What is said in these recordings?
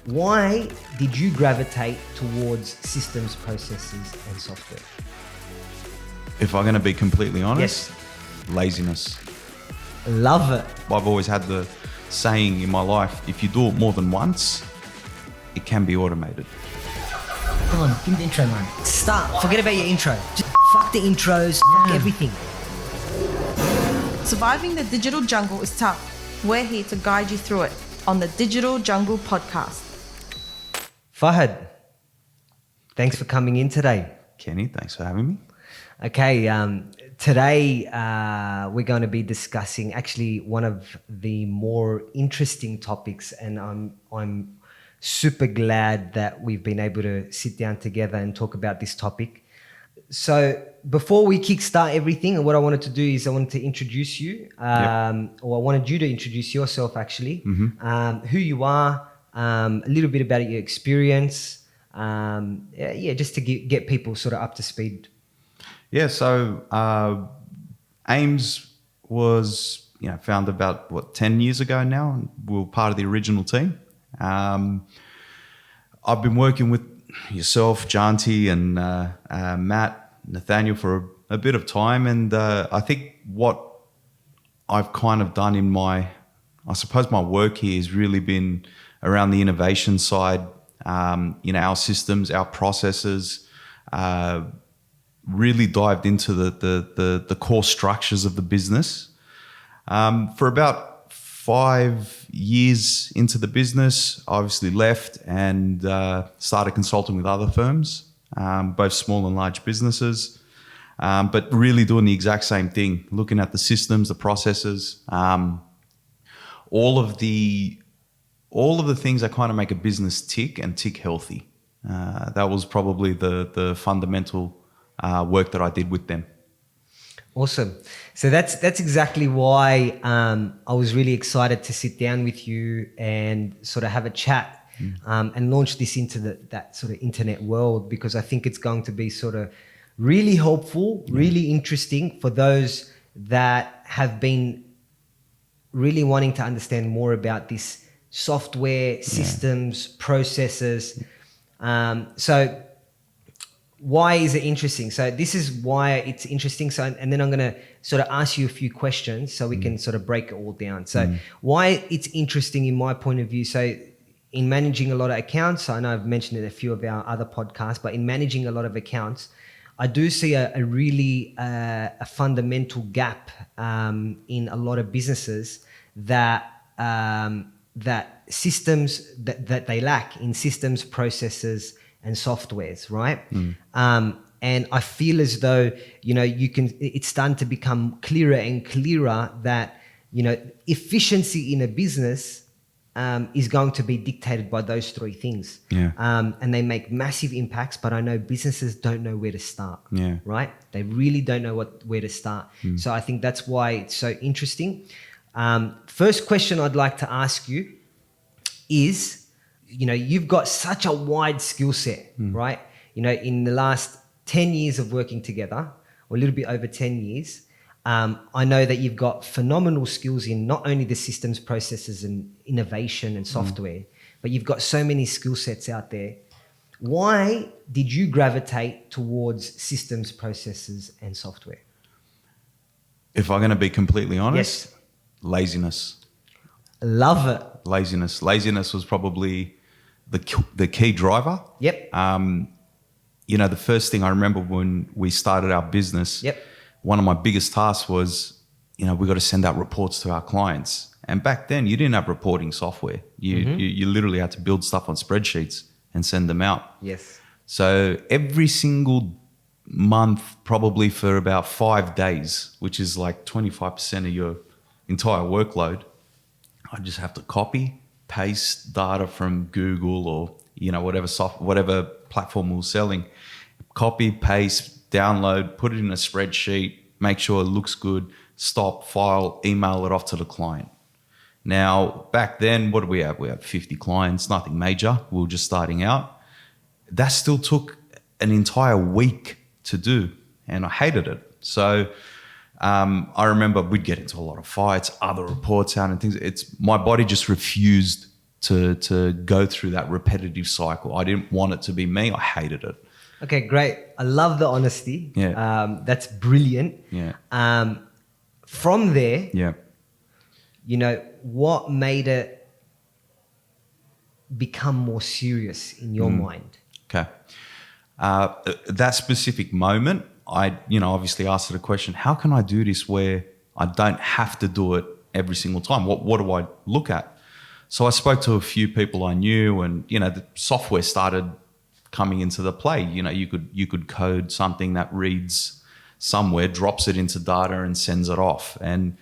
Why did you gravitate towards systems, processes, and software? If I'm going to be completely honest, laziness. Love it. I've always had the saying in my life, if you do it more than once, it can be automated. Come on, give me the intro, man. Start. Forget about your intro. Just fuck the intros, fuck everything. Surviving the digital jungle is tough. We're here to guide you through it on the Digital Jungle Podcast. Fahd, thanks for coming in today. Kenny, thanks for having me. Okay, today we're going to be discussing actually one of the more interesting topics, and I'm super glad that we've been able to sit down together and talk about this topic. So before we kickstart everything, and what I wanted to do is I wanted to introduce you, or I wanted you to introduce yourself actually, who you are, a little bit about your experience, just to get people sort of up to speed. Yeah, so AIIMS was founded about 10 years ago now, and we were part of the original team. I've been working with yourself, Janti, and Matt, Nathaniel for a bit of time, and I think what I've kind of done in my work here has really been around the innovation side, our systems, our processes, really dived into the core structures of the business. For about 5 years into the business, I obviously left and started consulting with other firms, both small and large businesses, but really doing the exact same thing, looking at the systems, the processes, all of the things that kind of make a business tick and tick healthy. That was probably the fundamental work that I did with them. Awesome. So that's exactly why I was really excited to sit down with you and sort of have a chat and launch this into that sort of internet world, because I think it's going to be sort of really helpful, really interesting for those that have been really wanting to understand more about this software, systems, processes. So why is it interesting? So this is why it's interesting. So, and then I'm going to sort of ask you a few questions so we can sort of break it all down. So why it's interesting in my point of view. So in managing a lot of accounts, I know I've mentioned it in a few of our other podcasts, but in managing a lot of accounts, I do see a really a fundamental gap in a lot of businesses that systems that they lack in systems, processes, and softwares, right? And I feel as though it's starting to become clearer and clearer that efficiency in a business is going to be dictated by those three things. And they make massive impacts, but I know businesses don't know where to start. Right? They really don't know where to start. So I think that's why it's so interesting. First question I'd like to ask you is, you've got such a wide skill set, right? In the last 10 years of working together, or a little bit over 10 years, I know that you've got phenomenal skills in not only the systems, processes, and innovation and software, but you've got so many skill sets out there. Why did you gravitate towards systems, processes, and software? If I'm going to be completely honest, laziness. Love it. Laziness was probably the key driver. The first thing I remember when we started our business, one of my biggest tasks was, we got to send out reports to our clients. And back then you didn't have reporting software. You literally had to build stuff on spreadsheets and send them out. So every single month, probably for about 5 days, which is like 25% of your entire workload, I just have to copy, paste data from Google or whatever platform we were selling. Copy, paste, download, put it in a spreadsheet, make sure it looks good, stop, file, email it off to the client. Now, back then, what do we have? We have 50 clients, nothing major. We were just starting out. That still took an entire week to do, and I hated it. So I remember we'd get into a lot of fights, other reports out and things. My body just refused to go through that repetitive cycle. I didn't want it to be me. I hated it. Okay, great. I love the honesty. Yeah. That's brilliant. Yeah. From there, Yeah. you know, what made it become more serious in your mind? Okay. That specific moment, I, obviously asked the question, how can I do this where I don't have to do it every single time? What do I look at? So I spoke to a few people I knew, and, the software started coming into the play. You could code something that reads somewhere, drops it into data and sends it off. And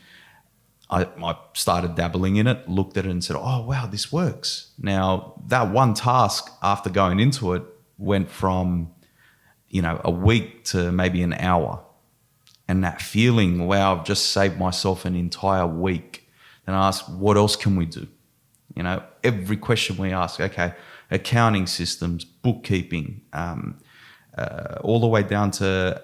I started dabbling in it, looked at it and said, oh, wow, this works. Now, that one task after going into it went from, a week to maybe an hour. And that feeling, wow, I've just saved myself an entire week. Then I asked, what else can we do? Every question we ask, okay, accounting systems, bookkeeping, all the way down to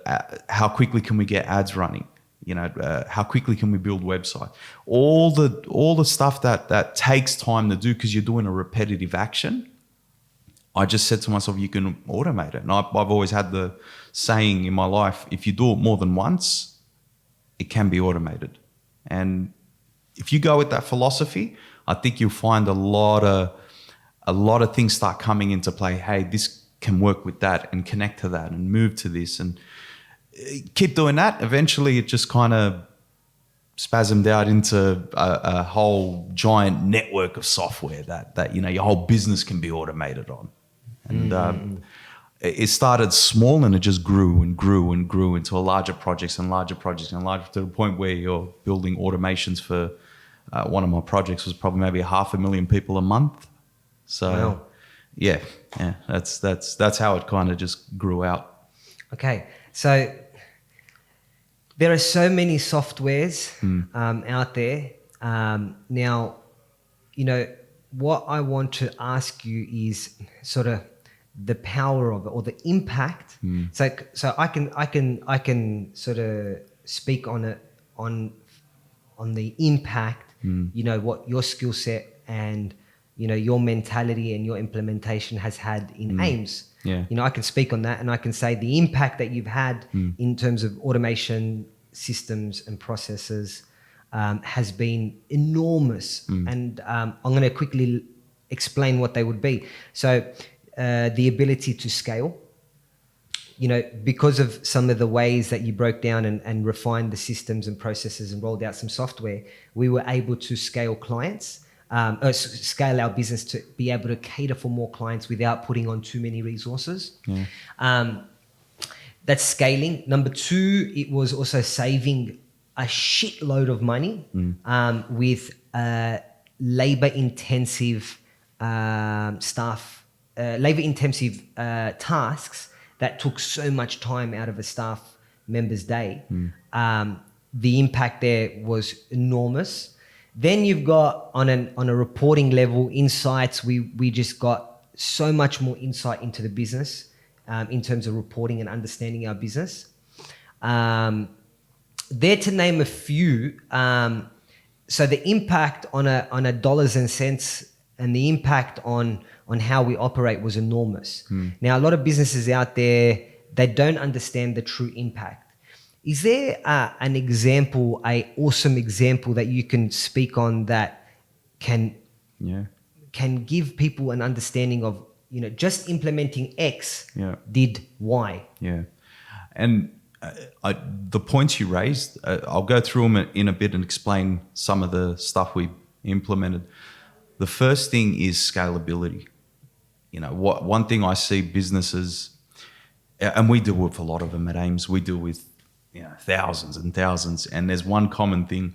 how quickly can we get ads running? How quickly can we build website? All the stuff that takes time to do because you're doing a repetitive action. I just said to myself, you can automate it. And I've always had the saying in my life, if you do it more than once, it can be automated. And if you go with that philosophy, I think you'll find a lot of things start coming into play. Hey, this can work with that and connect to that and move to this, and keep doing that. Eventually it just kind of spasmed out into a whole giant network of software that your whole business can be automated on. And it started small and it just grew and grew and grew into larger projects and larger projects and larger, to the point where you're building automations for one of my projects was probably maybe 500,000 people a month. So wow. yeah, that's how it kind of just grew out. Okay, so there are so many softwares out there. Now, what I want to ask you is sort of the power of it, or the impact. So I can sort of speak on it on the impact. What your skill set and your mentality and your implementation has had in AIIMS. Yeah. I can speak on that, and I can say the impact that you've had in terms of automation systems and processes has been enormous. And I'm going to quickly explain what they would be. So the ability to scale, because of some of the ways that you broke down and refined the systems and processes and rolled out some software, we were able to scale clients. Scale our business to be able to cater for more clients without putting on too many resources. That's scaling. Number two, it was also saving a shitload of money with labor-intensive tasks that took so much time out of a staff member's day. The impact there was enormous. Then you've got on a reporting level, insights. We just got so much more insight into the business in terms of reporting and understanding our business. There to name a few. So the impact on a dollars and cents and the impact on how we operate was enormous. Now, a lot of businesses out there, they don't understand the true impact. Is there an example, an awesome example that you can speak on that can give people an understanding of, just implementing X did Y? Yeah. And the points you raised, I'll go through them in a bit and explain some of the stuff we implemented. The first thing is scalability. One thing I see businesses, and we deal with a lot of them at AIIMS, we deal with thousands and thousands, and there's one common thing.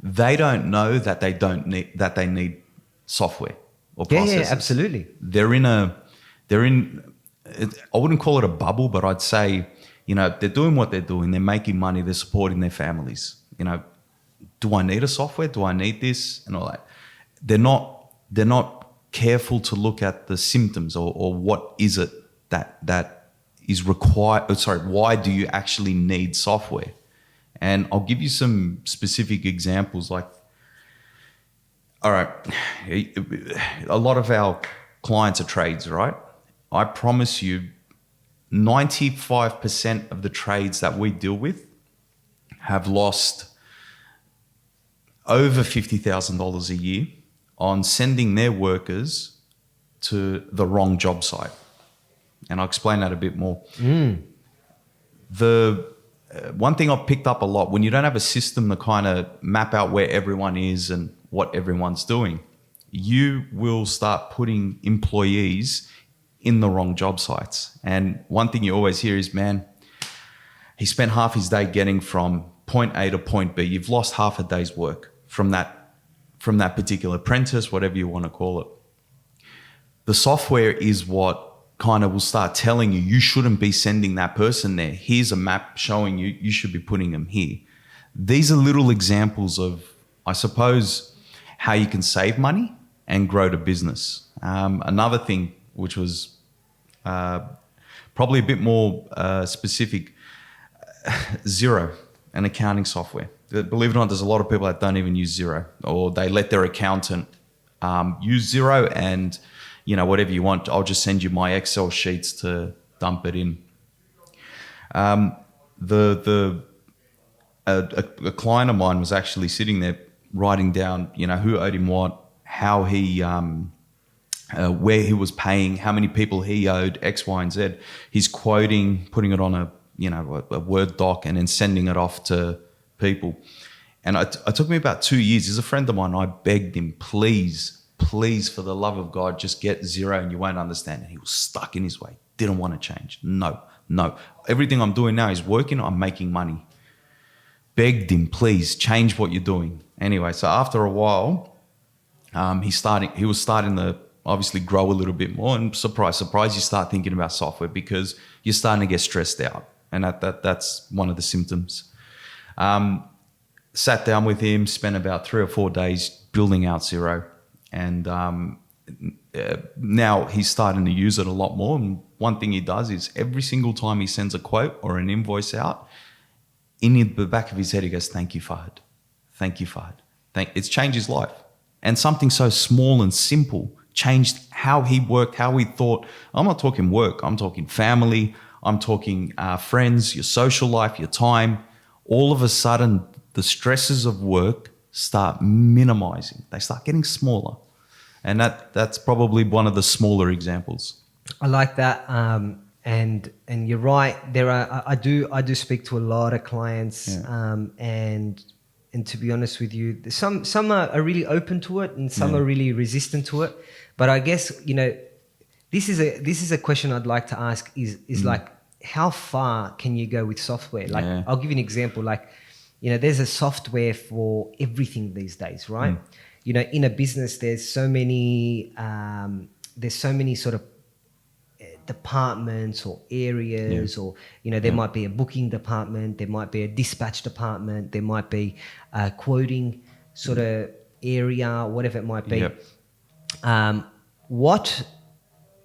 They don't know that they need software or processes. Yeah, absolutely. They're in I wouldn't call it a bubble, but I'd say, they're doing what they're doing, they're making money, they're supporting their families. Do I need a software? Do I need this? And all that. They're not careful to look at the symptoms or what is it that is required. Why do you actually need software? And I'll give you some specific examples. Like All right. A lot of our clients are trades, right? I promise you 95% of the trades that we deal with have lost over $50,000 a year on sending their workers to the wrong job site. And I'll explain that a bit more. The one thing I've picked up a lot, when you don't have a system to kind of map out where everyone is and what everyone's doing, you will start putting employees in the wrong job sites. And one thing you always hear is, man, he spent half his day getting from point A to point B. You've lost half a day's work from that particular apprentice, whatever you want to call it. The software is what kind of will start telling you, you shouldn't be sending that person there. Here's a map showing you, you should be putting them here. These are little examples of, I suppose, how you can save money and grow the business. Another thing, which was probably a bit more specific, Xero, an accounting software. Believe it or not, there's a lot of people that don't even use Xero, or they let their accountant use Xero and, you know, whatever you want, I'll just send you my Excel sheets to dump it in. A client of mine was actually sitting there writing down, you know, who owed him what, how he, where he was paying, how many people he owed, X, Y, and Z. He's quoting, putting it on a Word doc, and then sending it off to people. And it took me about 2 years. He's a friend of mine. I begged him, please, for the love of God, just get Xero and you won't understand. And he was stuck in his way. Didn't want to change. No. Everything I'm doing now is working. I'm making money. Begged him, please change what you're doing. Anyway, so after a while, he was starting to obviously grow a little bit more. And surprise, you start thinking about software because you're starting to get stressed out. And that's one of the symptoms. Sat down with him, spent about 3 or 4 days building out Xero. And now he's starting to use it a lot more. And one thing he does is every single time he sends a quote or an invoice out, in the back of his head, he goes, thank you, Fahd. Thank you, Fahd. It's changed his life. And something so small and simple changed how he worked, how he thought. I'm not talking work. I'm talking family. I'm talking friends, your social life, your time. All of a sudden, the stresses of work start minimizing. They start getting smaller. And that's probably one of the smaller examples. I like that. And you're right. I do speak to a lot of clients. Yeah. And to be honest with you, some are really open to it and some are really resistant to it. But I guess, you know, this is a question I'd like to ask is like, how far can you go with software? Like, I'll give you an example. Like, you know, there's a software for everything these days, right? You know, in a business, there's so many sort of departments or areas, or, you know, there might be a booking department, there might be a dispatch department, there might be a quoting sort of area, whatever it might be.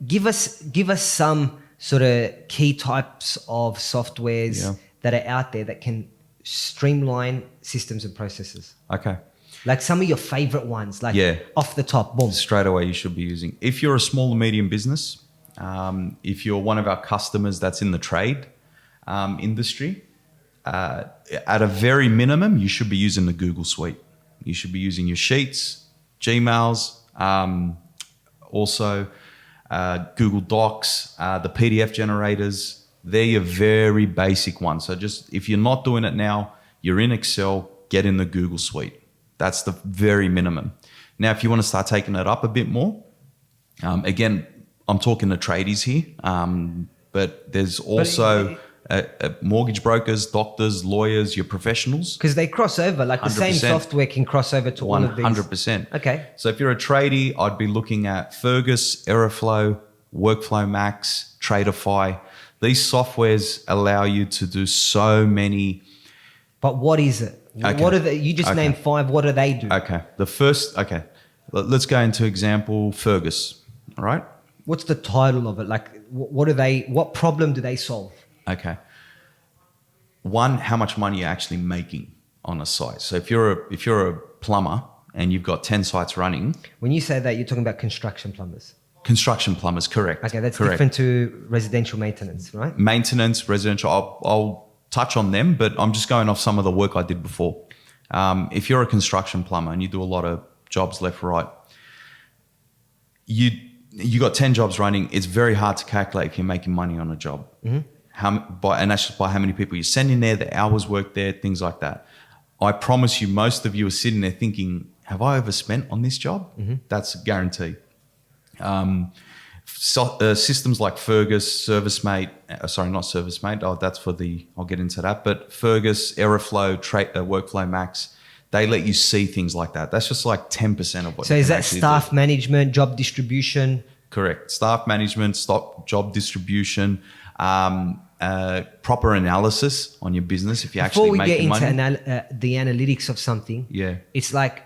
Give us some sort of key types of softwares that are out there that can streamline systems and processes. Okay. Like some of your favorite ones, like off the top, boom. Straight away you should be using. If you're a small or medium business, if you're one of our customers that's in the trade industry, at a very minimum, you should be using the Google Suite. You should be using your Sheets, Gmails, also Google Docs, the PDF generators. They're your very basic ones. So just, if you're not doing it now, you're in Excel, get in the Google Suite. That's the very minimum. Now, if you want to start taking it up a bit more, again, I'm talking to tradies here, but there's also mortgage brokers, doctors, lawyers, your professionals. Because they cross over, like 100%. The same software can cross over to one of these. 100%. Okay. So if you're a tradie, I'd be looking at Fergus, Aeroflow, Workflow Max, Traderify. These softwares allow you to do so many. But what is it? Okay. What are they? You just named 5. What do they do? Okay. Let's go into example Fergus, all right? What's the title of it? Like, what problem do they solve? Okay. One, how much money you're actually making on a site. So if you're a plumber and you've got 10 sites running. When you say that, you're talking about construction plumbers. Construction plumbers, correct. Okay, that's correct. different to residential maintenance, right? Maintenance, residential, I'll touch on them, but I'm just going off some of the work I did before. If you're a construction plumber and you do a lot of jobs left, right, you got 10 jobs running. It's very hard to calculate if you're making money on a job. And that's just by how many people you send in there, the hours worked there, things like that. I promise you, most of you are sitting there thinking, have I overspent on this job? That's a guarantee. Systems like Fergus, ServiceMate, not ServiceMate. That's for I'll get into that. But Fergus, Aeroflow, Workflow Max, they let you see things like that. That's just like 10% of what. So is that staff management, job distribution? Correct. Staff management, job distribution, proper analysis on your business if you're actually making money. Before we get into the analytics of something, it's like,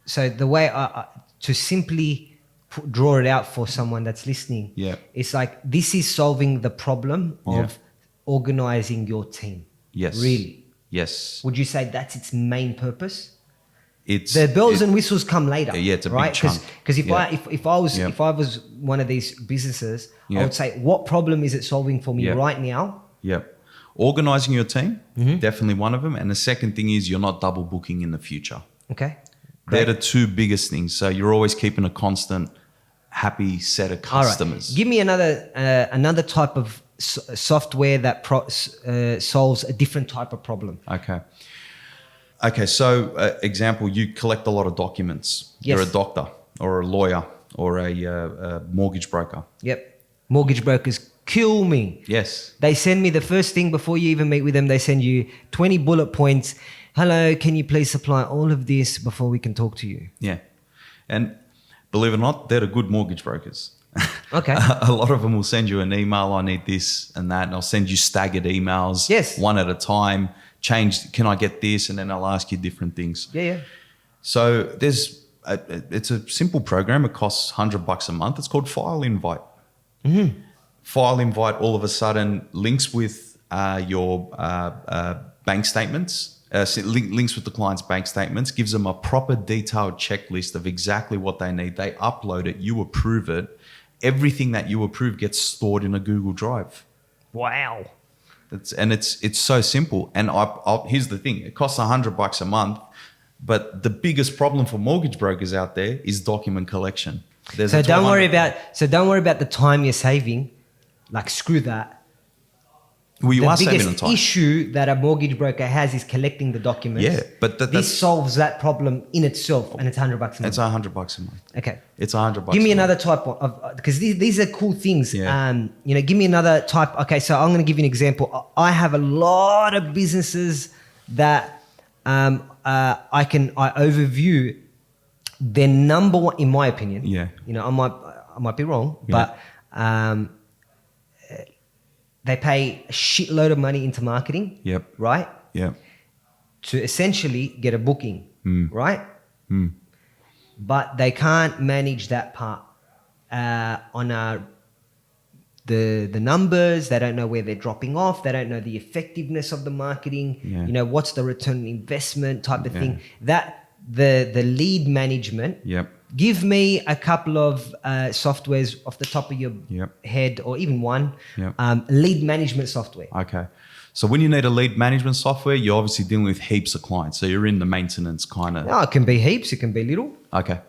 so the way to simply draw it out for someone that's listening, it's like this is solving the problem of organizing your team. Yes. Really? Yes. Would you say that's its main purpose? It's the bells and whistles come later. Yeah, it's a big chunk. Because if I was one of these businesses, I would say, what problem is it solving for me right now? Organizing your team, definitely one of them. And the second thing is you're not double booking in the future. Okay. Great. They're the two biggest things. So you're always keeping a constant, happy set of customers. All right. Give me another type of software that solves a different type of problem. Okay. So example, you collect a lot of documents. Yes. You're a doctor or a lawyer or a mortgage broker. Yep. Mortgage brokers kill me. Yes. They send me the first thing before you even meet with them. They send you 20 bullet points. Hello, can you please supply all of this before we can talk to you? Yeah. And believe it or not, they're the good mortgage brokers. Okay. A lot of them will send you an email, I need this and that, and I'll send you staggered emails, one at a time, can I get this? And then I'll ask you different things. Yeah. So it's a simple program. It costs $100 a month. It's called File Invite. File Invite all of a sudden links with your bank statements, links with the client's bank statements, gives them a proper detailed checklist of exactly what they need. They upload it, you approve it. Everything that you approve gets stored in a Google Drive. Wow. It's so simple. And here's the thing, it costs $100 a month, but the biggest problem for mortgage brokers out there is document collection. So don't worry about the time you're saving. Like, screw that. Well, you are saving on time. The biggest issue that a mortgage broker has is collecting the documents. Yeah, but this solves that problem in itself, and it's $100 a month. It's $100 a month. Okay, it's $100. Give me another type of, because these are cool things. Yeah. Give me another type. Okay, so I'm going to give you an example. I have a lot of businesses that I overview. Their number one, in my opinion. Yeah. I might be wrong, but. They pay a shitload of money into marketing, right? Yep. To essentially get a booking, right? But they can't manage that part on the numbers. They don't know where they're dropping off. They don't know the effectiveness of the marketing. Yeah. What's the return on investment type of thing. That the lead management. Yep. Give me a couple of softwares off the top of your head, or even one, lead management software. Okay. So when you need a lead management software, you're obviously dealing with heaps of clients. So you're in the maintenance kind of. No, it can be heaps. It can be little. Okay.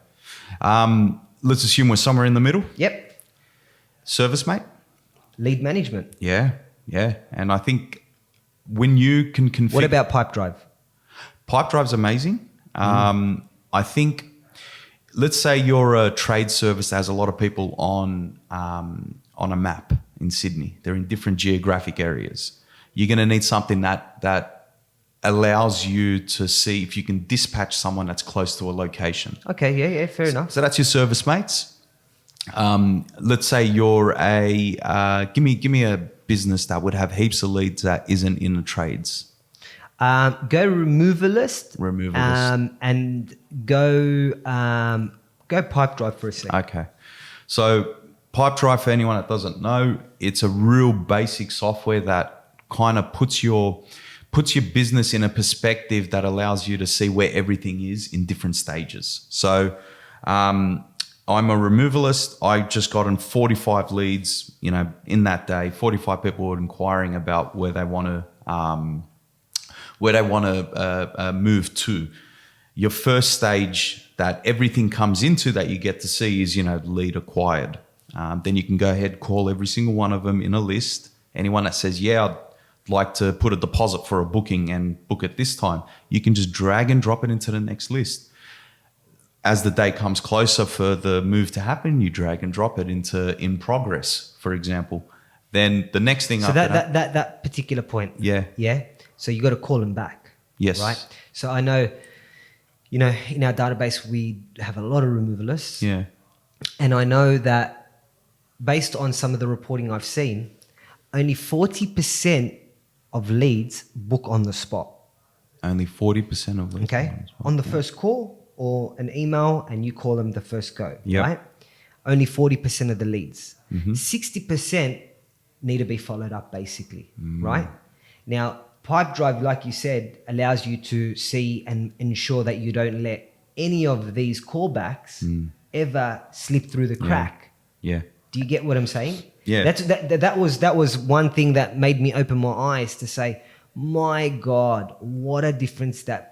Let's assume we're somewhere in the middle. Yep. ServiceMate. Lead management. Yeah. And I think when you can configure. What about Pipedrive? Pipedrive's amazing. I think. Let's say you're a trade service that has a lot of people on a map in Sydney. They're in different geographic areas. You're going to need something that allows you to see if you can dispatch someone that's close to a location. Okay, yeah, fair enough. So that's your service mates. Let's say you're give me a business that would have heaps of leads that isn't in the trades. Go Removalist. And go Pipedrive for a second. Okay. So Pipedrive, for anyone that doesn't know, it's a real basic software that kind of puts your puts your business in a perspective that allows you to see where everything is in different stages. So I'm a removalist. I just got in 45 leads, in that day. 45 people were inquiring about where they want to move to. Your first stage that everything comes into that you get to see is, lead acquired. Then you can go ahead, call every single one of them in a list. Anyone that says, yeah, I'd like to put a deposit for a booking and book it this time, you can just drag and drop it into the next list. As the day comes closer for the move to happen, you drag and drop it into in progress, for example. Then the next thing after that particular point. Yeah. Yeah. So you got to call them back. Yes. Right. So I know, in our database, we have a lot of removalists. Yeah. And I know that based on some of the reporting I've seen, only 40% of leads book on the spot. Only 40% of leads. Okay. On the first call or an email, and you call them the first go. Yep. Right. Only 40% of the leads. 60% need to be followed up, basically. Right. Now, Pipedrive, like you said, allows you to see and ensure that you don't let any of these callbacks ever slip through the crack. Yeah. Do you get what I'm saying? Yeah. That was one thing that made me open my eyes to say, my God, what a difference that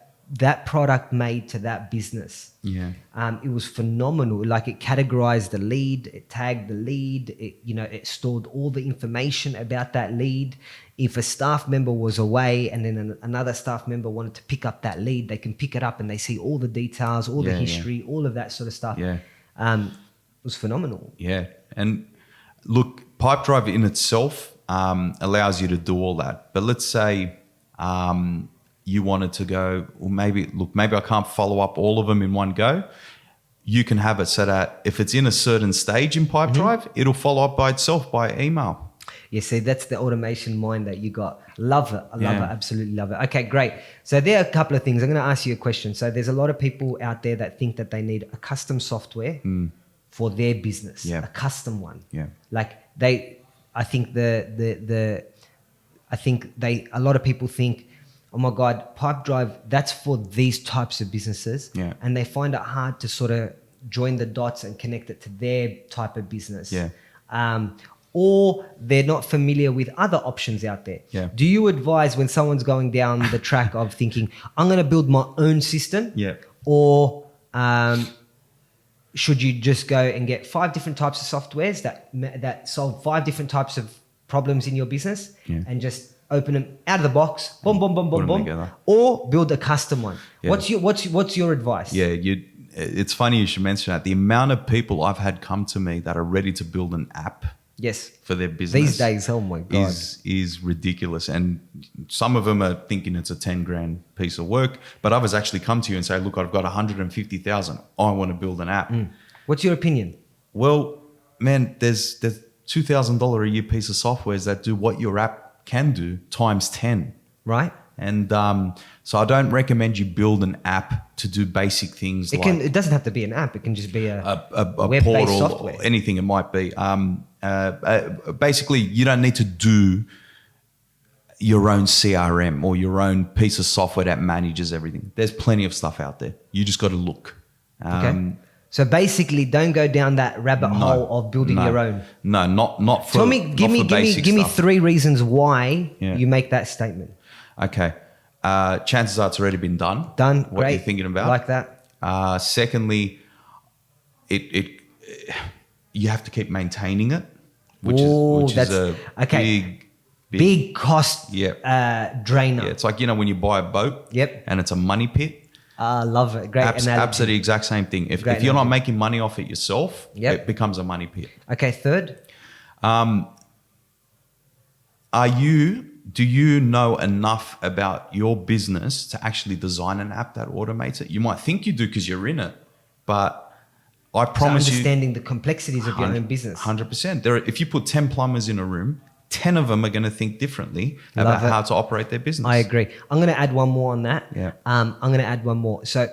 product made to that business. Yeah. It was phenomenal. Like, it categorized the lead, it tagged the lead, it stored all the information about that lead. If a staff member was away and then another staff member wanted to pick up that lead, they can pick it up and they see all the details, all the history, all of that sort of stuff. Yeah. It was phenomenal. Yeah. And look, Pipedrive in itself allows you to do all that. But let's say you wanted to go, well, maybe I can't follow up all of them in one go. You can have it so that if it's in a certain stage in Pipedrive, it'll follow up by itself by email. Yeah, see, that's the automation mind that you got. Love it. I love it. Absolutely love it. Okay, great. So there are a couple of things. I'm going to ask you a question. So there's a lot of people out there that think that they need a custom software for their business, a custom one. Yeah. Like a lot of people think, oh my God, Pipedrive, that's for these types of businesses. Yeah. And they find it hard to sort of join the dots and connect it to their type of business. Yeah. Or they're not familiar with other options out there. Yeah. Do you advise when someone's going down the track of thinking, I'm going to build my own system? Yeah. Or should you just go and get 5 different types of softwares that solve 5 different types of problems in your business and just open them out of the box, boom, boom, boom, boom, boom, or build a custom one? Yeah. What's your advice? Yeah, it's funny you should mention that. The amount of people I've had come to me that are ready to build an app for their business these days, oh my God, is ridiculous. And some of them are thinking it's a 10 grand piece of work, but others actually come to you and say, look, I've got 150,000. I want to build an app. What's your opinion? Well, man, there's $2,000 a year piece of softwares that do what your app can do times 10. Right. And so I don't recommend you build an app to do basic things. It doesn't have to be an app. It can just be a web-based portal, software. Anything it might be. Basically, you don't need to do your own CRM or your own piece of software that manages everything. There's plenty of stuff out there. You just got to look. Okay. So basically, don't go down that rabbit hole of building your own. No, not for. Tell me, give me 3 reasons why you make that statement. Okay. Chances are it's already been done. Done. What Great. you're thinking about. Like that. Secondly, you have to keep maintaining it, which is a big cost drainer. Yeah, it's like, when you buy a boat and it's a money pit. Love it. Great analogy. Absolutely exact same thing. If you're not making money off it yourself, it becomes a money pit. Okay, third. Do you know enough about your business to actually design an app that automates it? You might think you do because you're in it, but I promise you... Understanding the complexities of your own business. 100%. If you put 10 plumbers in a room, 10 of them are going to think differently about how to operate their business. I agree. I'm going to add one more on that. Yeah. I'm going to add one more. So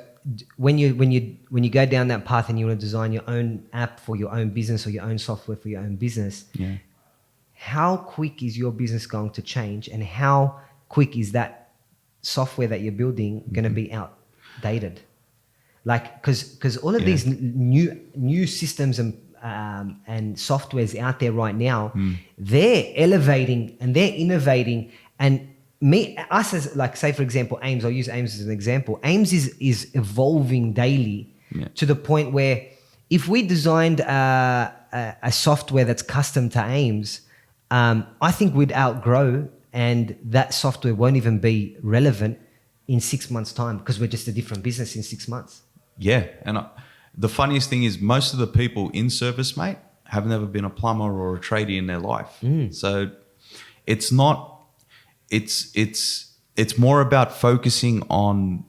when you go down that path and you want to design your own app for your own business or your own software for your own business, how quick is your business going to change, and how quick is that software that you're building going to be outdated? Like, because all of these new systems and softwares out there right now, they're elevating and they're innovating. And us as, like, say for example, AIIMS. I'll use AIIMS as an example. AIIMS is evolving daily to the point where if we designed a software that's custom to AIIMS, I think we'd outgrow, and that software won't even be relevant in 6 months' time because we're just a different business in 6 months. Yeah, and the funniest thing is most of the people in ServiceMate have never been a plumber or a tradie in their life. So it's not. It's more about focusing on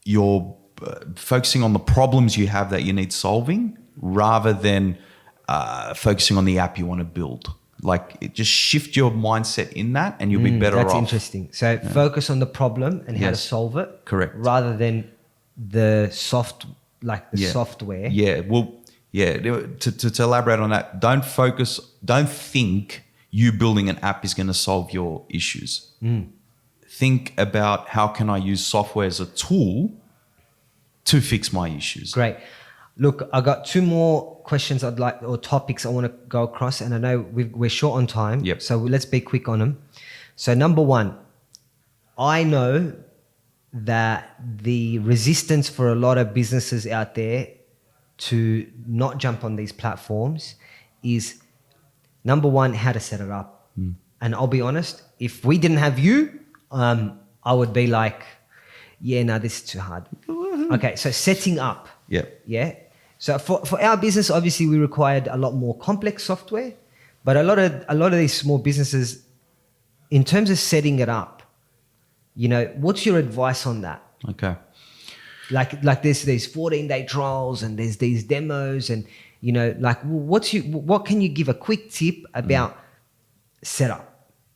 the problems you have that you need solving, rather than focusing on the app you want to build. Like, just shift your mindset in that, and you'll be better off. That's interesting. So focus on the problem and how to solve it. Correct. Rather than the software. Yeah. Well, yeah. To elaborate on that, don't think you building an app is going to solve your issues. Think about, how can I use software as a tool to fix my issues? Great. Look, I got 2 more questions or topics I want to go across, and I know we're short on time. Yep. So let's be quick on them. So number 1, I know that the resistance for a lot of businesses out there to not jump on these platforms is, number 1, how to set it up. And I'll be honest, if we didn't have you, I would be like, yeah, no, this is too hard. Okay, so setting up. Yeah. So for our business, obviously we required a lot more complex software, but a lot of these small businesses, in terms of setting it up, what's your advice on that? Okay. Like there's these 14-day trials and there's these demos, and what can you give a quick tip about setup?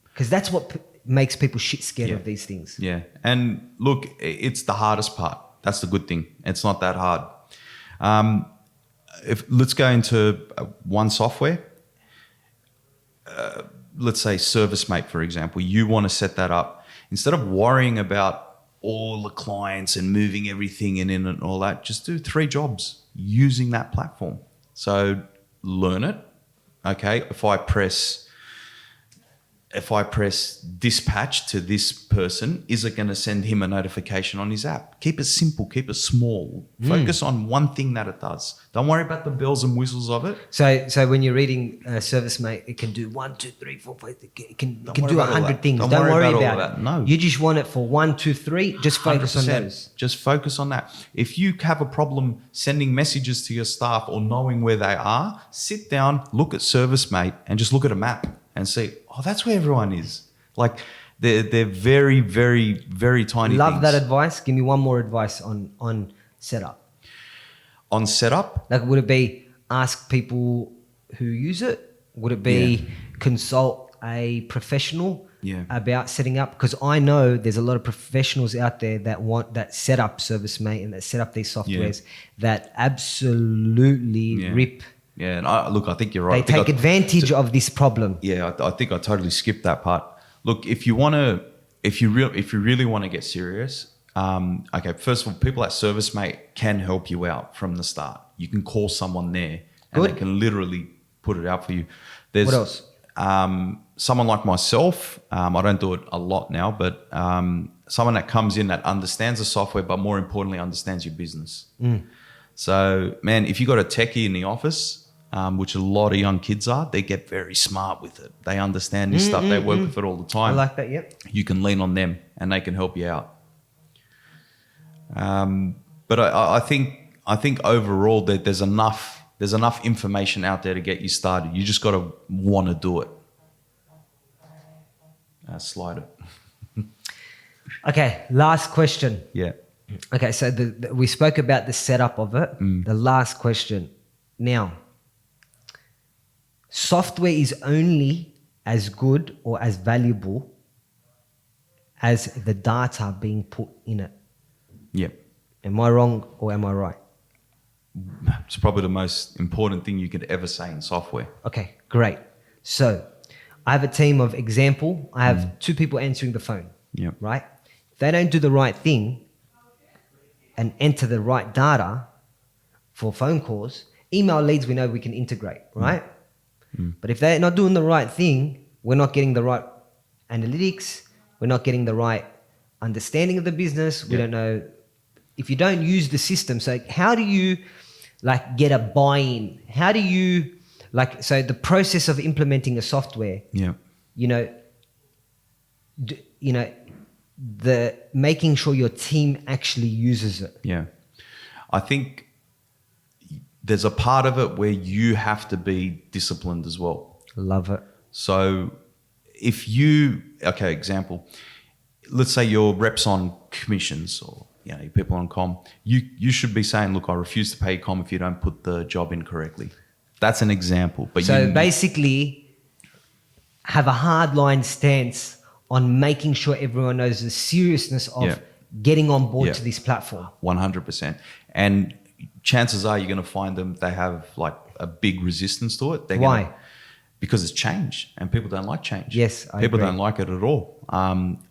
Because that's what makes people shit scared of these things. Yeah. And look, it's the hardest part. That's the good thing. It's not that hard. Let's go into one software. Let's say ServiceMate, for example. You want to set that up. Instead of worrying about all the clients and moving everything in and all that, just do 3 jobs using that platform. So learn it. Okay, if I press dispatch to this person, is it going to send him a notification on his app? Keep it simple, keep it small. Focus on one thing that it does. Don't worry about the bells and whistles of it. So when you're reading ServiceMate, it can do 1, 2, 3, 4, 5. It can do 100 things. Don't worry about it. No. You just want it for 1, 2, 3. Just focus on those. Just focus on that. If you have a problem sending messages to your staff or knowing where they are, sit down, look at ServiceMate, and just look at a map and see, oh, that's where everyone is. Like, they're very, very, very tiny Love things. that advice. Give me one more advice on setup. On setup? Like, would it be ask people who use it? Would it be consult a professional about setting up? Because I know there's a lot of professionals out there that set up ServiceMate and that set up these softwares that absolutely rip. Yeah, and I think you're right. They take advantage of this problem. Yeah, I think I totally skipped that part. Look, if you really want to get serious, okay, first of all, people at ServiceMate can help you out from the start. You can call someone there, and they can literally put it out for you. There's, what else? Someone like myself, I don't do it a lot now, but someone that comes in that understands the software, but more importantly, understands your business. So, man, if you got a techie in the office, which a lot of young kids are, they get very smart with it. They understand this stuff. They work with it all the time. I like that, yep. You can lean on them and they can help you out. But I think overall that there's enough information out there to get you started. You just got to want to do it. Slide it. Okay, last question. Yeah. Okay, so we spoke about the setup of it. The last question. Now, software is only as good or as valuable as the data being put in it. Yeah. Am I wrong or am I right? It's probably the most important thing you could ever say in software. Okay, great. So I have a team of example. I have 2 people answering the phone. Yeah. Right? If they don't do the right thing and enter the right data for phone calls, email leads we know we can integrate, right? But if they're not doing the right thing, we're not getting the right analytics, we're not getting the right understanding of the business, we don't know. If you don't use the system, so how do you like get a buy-in? How do you like, so the process of implementing a software, you know, the making sure your team actually uses it. Yeah. I think there's a part of it where you have to be disciplined as well. Love it. So if you, okay, example, let's say your reps on commissions or, you know, people on comm, you should be saying, look, I refuse to pay comm if you don't put the job in correctly. That's an example. But so basically have a hardline stance on making sure everyone knows the seriousness of getting on board to this platform. 100%. And chances are you're going to find them, they have like a big resistance to it. Why? Because it's change and people don't like change. Yes, I People agree. don't like it at all.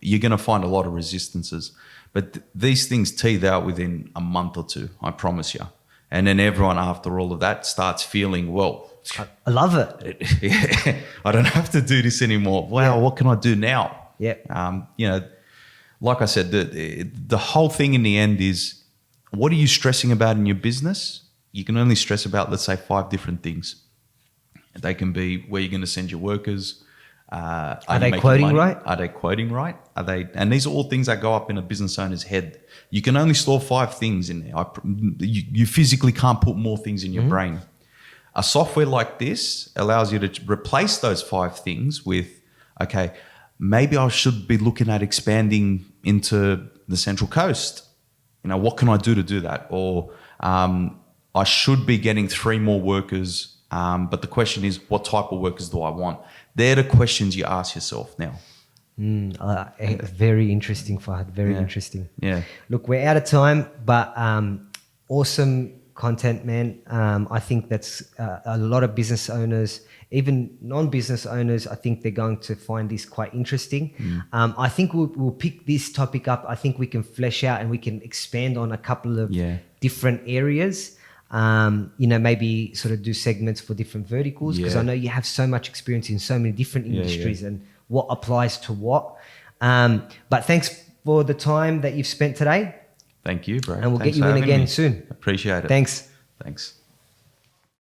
You're going to find a lot of resistances. But these things teethe out within a month or two, I promise you. And then everyone after all of that starts feeling, well, I love it. I don't have to do this anymore. Wow, what can I do now? Yeah. You know, like I said, the whole thing in the end is, what are you stressing about in your business? You can only stress about, let's say, 5 different things. They can be where you're going to send your workers. Are they quoting right? Are they quoting right? Are they? And these are all things that go up in a business owner's head. You can only store 5 things in there. You physically can't put more things in your brain. A software like this allows you to replace those 5 things with, okay, maybe I should be looking at expanding into the Central Coast. You know, what can I do to do that? Or I should be getting 3 more workers, but the question is, what type of workers do I want? They're the questions you ask yourself now. Very interesting, Fahd. Very interesting. Yeah. Look, we're out of time, but awesome content, man. I think that's a lot of business owners, even non-business owners, I think they're going to find this quite interesting. I think we'll pick this topic up. I think we can flesh out and we can expand on a couple of different areas. You know, maybe sort of do segments for different verticals, because I know you have so much experience in so many different industries and what applies to what. But thanks for the time that you've spent today. Thank you, bro. And we'll get you in again soon. Appreciate it. Thanks. Thanks.